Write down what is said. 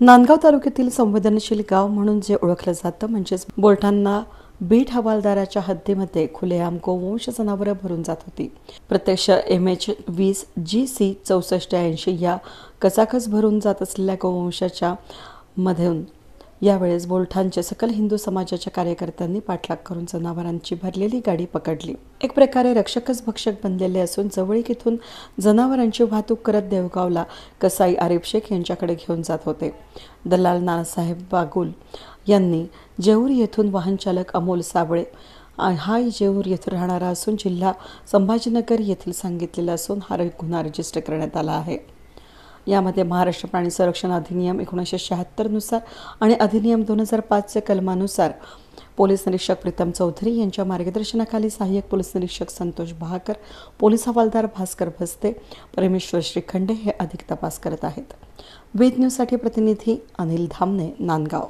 नांदगाव तालुक्यातील संवेदनशील गाव म्हणून जे ओळखलं जातं म्हणजेच बोलताना बीट हवालदाराच्या हद्दीमध्ये खुलेआम गोवंश जनावरं भरून जात होती। प्रत्यक्ष MH20 GC 6480 या कचाकच भरून जात असलेल्या गोवंशाच्या मधून यावेळेस बोलठाणच्या सकल हिंदू समाजाच्या कार्यकर्त्यांनी पाठलाग करून जनावरांची भरलेली गाडी पकडली। एक प्रकारे रक्षकच भक्षक बनलेले असून जवळीक इथून जनावरांची वाहतूक करत देवगावला कसाई आरिफ शेख यांच्याकडे घेऊन जात होते। दलाल नानासाहेब बागुल यांनी जेऊर येथून वाहन चालक अमोल साबळे हा जेऊर येथे राहणारा असून जिल्हा संभाजीनगर येथील सांगितलेला असून हा गुन्हा रजिस्टर करण्यात आला आहे। यामध्ये महाराष्ट्र प्राणी संरक्षण अधिनियम 1976 नुसार आणि अधिनियम 2005 च्या कलमानुसार पोलीस निरीक्षक प्रीतम चौधरी यांच्या मार्गदर्शनाखाली सहाय्यक पोलीस निरीक्षक संतोष बहाकर, पोलीस हवालदार भास्कर भस्ते, परमेश्वर श्रीखंडे हे अधिक तपास करत आहेत। वेद न्यूजसाठी प्रतिनिधी अनिल धामणे, नांदगाव।